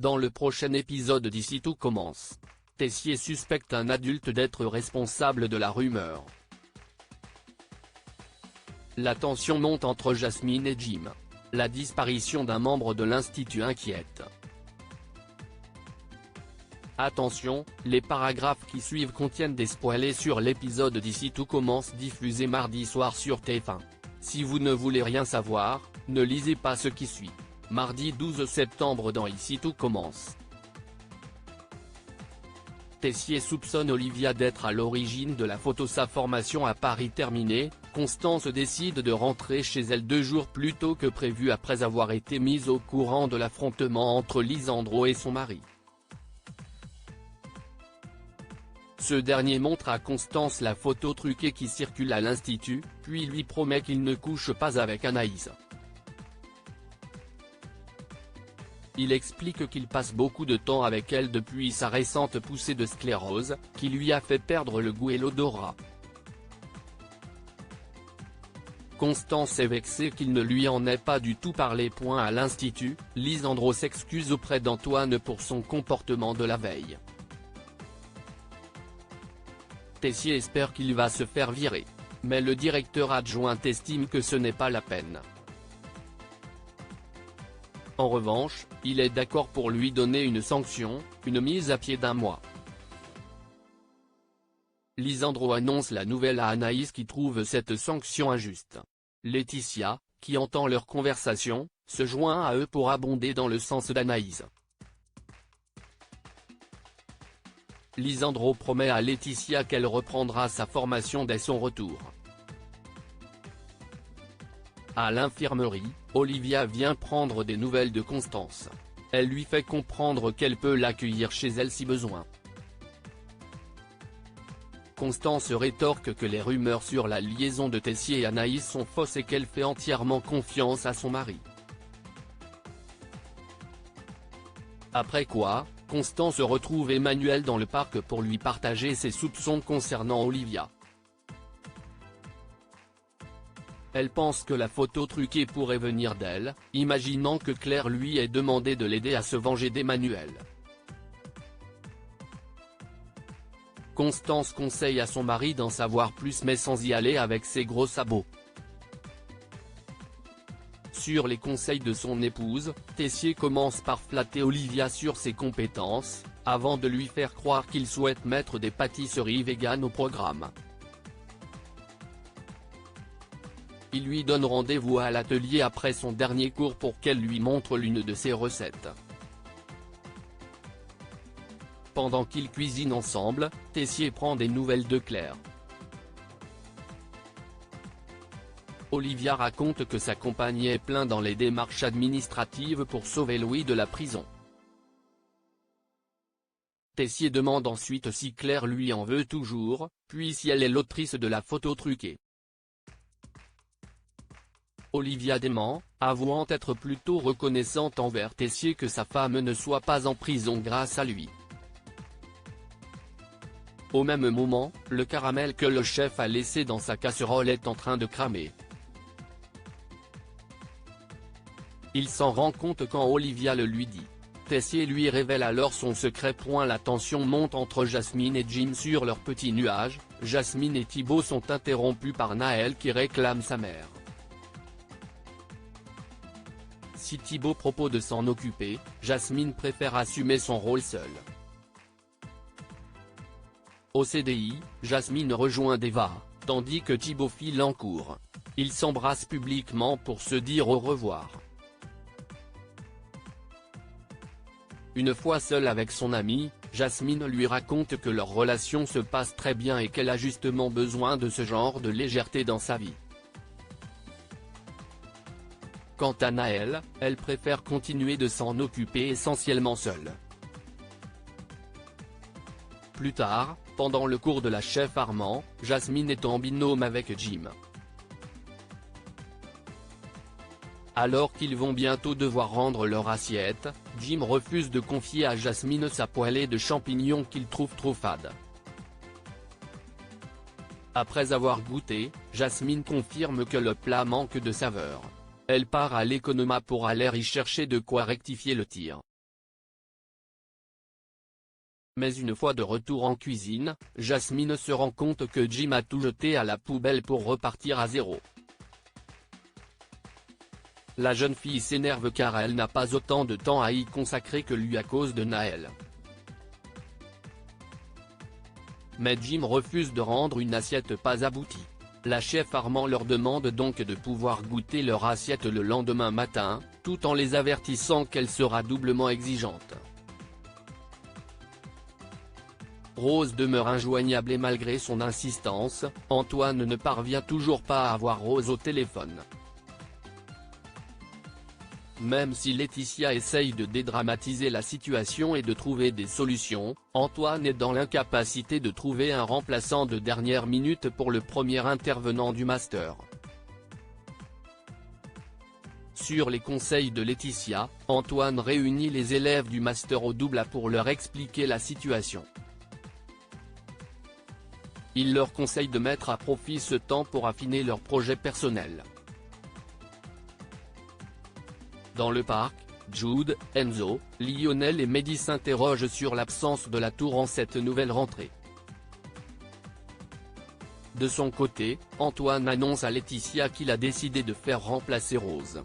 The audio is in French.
Dans le prochain épisode d'Ici tout commence, Tessier suspecte un adulte d'être responsable de la rumeur. La tension monte entre Jasmine et Jim. La disparition d'un membre de l'Institut inquiète. Attention, les paragraphes qui suivent contiennent des spoilers sur l'épisode d'Ici tout commence diffusé mardi soir sur TF1. Si vous ne voulez rien savoir, ne lisez pas ce qui suit. Mardi 12 septembre dans Ici tout commence. Tessier soupçonne Olivia d'être à l'origine de la photo. Sa formation à Paris terminée, Constance décide de rentrer chez elle 2 jours plus tôt que prévu après avoir été mise au courant de l'affrontement entre Lisandro et son mari. Ce dernier montre à Constance la photo truquée qui circule à l'Institut, puis lui promet qu'il ne couche pas avec Anaïs. Il explique qu'il passe beaucoup de temps avec elle depuis sa récente poussée de sclérose, qui lui a fait perdre le goût et l'odorat. Constance est vexée qu'il ne lui en ait pas du tout parlé. À l'Institut, Lisandro s'excuse auprès d'Antoine pour son comportement de la veille. Tessier espère qu'il va se faire virer. Mais le directeur adjoint estime que ce n'est pas la peine. En revanche, il est d'accord pour lui donner une sanction, une mise à pied d'1 mois. Lisandro annonce la nouvelle à Anaïs qui trouve cette sanction injuste. Laetitia, qui entend leur conversation, se joint à eux pour abonder dans le sens d'Anaïs. Lisandro promet à Laetitia qu'elle reprendra sa formation dès son retour. À l'infirmerie, Olivia vient prendre des nouvelles de Constance. Elle lui fait comprendre qu'elle peut l'accueillir chez elle si besoin. Constance rétorque que les rumeurs sur la liaison de Tessier et Anaïs sont fausses et qu'elle fait entièrement confiance à son mari. Après quoi, Constance retrouve Emmanuel dans le parc pour lui partager ses soupçons concernant Olivia. Elle pense que la photo truquée pourrait venir d'elle, imaginant que Claire lui ait demandé de l'aider à se venger d'Emmanuel. Constance conseille à son mari d'en savoir plus mais sans y aller avec ses gros sabots. Sur les conseils de son épouse, Tessier commence par flatter Olivia sur ses compétences, avant de lui faire croire qu'il souhaite mettre des pâtisseries véganes au programme. Il lui donne rendez-vous à l'atelier après son dernier cours pour qu'elle lui montre l'une de ses recettes. Pendant qu'ils cuisinent ensemble, Tessier prend des nouvelles de Claire. Olivia raconte que sa compagne est pleine dans les démarches administratives pour sauver Louis de la prison. Tessier demande ensuite si Claire lui en veut toujours, puis si elle est l'autrice de la photo truquée. Olivia dément, avouant être plutôt reconnaissante envers Tessier que sa femme ne soit pas en prison grâce à lui. Au même moment, le caramel que le chef a laissé dans sa casserole est en train de cramer. Il s'en rend compte quand Olivia le lui dit. Tessier lui révèle alors son secret. La tension monte entre Jasmine et Jim sur leur petit nuage. Jasmine et Thibaut sont interrompus par Naël qui réclame sa mère. Si Thibaut propose de s'en occuper, Jasmine préfère assumer son rôle seule. Au CDI, Jasmine rejoint Deva, tandis que Thibaut file en cours. Ils s'embrassent publiquement pour se dire au revoir. Une fois seule avec son amie, Jasmine lui raconte que leur relation se passe très bien et qu'elle a justement besoin de ce genre de légèreté dans sa vie. Quant à Naël, elle préfère continuer de s'en occuper essentiellement seule. Plus tard, pendant le cours de la chef Armand, Jasmine est en binôme avec Jim. Alors qu'ils vont bientôt devoir rendre leur assiette, Jim refuse de confier à Jasmine sa poêlée de champignons qu'il trouve trop fade. Après avoir goûté, Jasmine confirme que le plat manque de saveur. Elle part à l'Economa pour aller y chercher de quoi rectifier le tir. Mais une fois de retour en cuisine, Jasmine se rend compte que Jim a tout jeté à la poubelle pour repartir à zéro. La jeune fille s'énerve car elle n'a pas autant de temps à y consacrer que lui à cause de Naël. Mais Jim refuse de rendre une assiette pas aboutie. La chef Armand leur demande donc de pouvoir goûter leur assiette le lendemain matin, tout en les avertissant qu'elle sera doublement exigeante. Rose demeure injoignable et malgré son insistance, Antoine ne parvient toujours pas à avoir Rose au téléphone. Même si Laetitia essaye de dédramatiser la situation et de trouver des solutions, Antoine est dans l'incapacité de trouver un remplaçant de dernière minute pour le premier intervenant du master. Sur les conseils de Laetitia, Antoine réunit les élèves du master au double A pour leur expliquer la situation. Il leur conseille de mettre à profit ce temps pour affiner leurs projets personnels. Dans le parc, Jude, Enzo, Lionel et Mehdi s'interrogent sur l'absence de la tour en cette nouvelle rentrée. De son côté, Antoine annonce à Laetitia qu'il a décidé de faire remplacer Rose.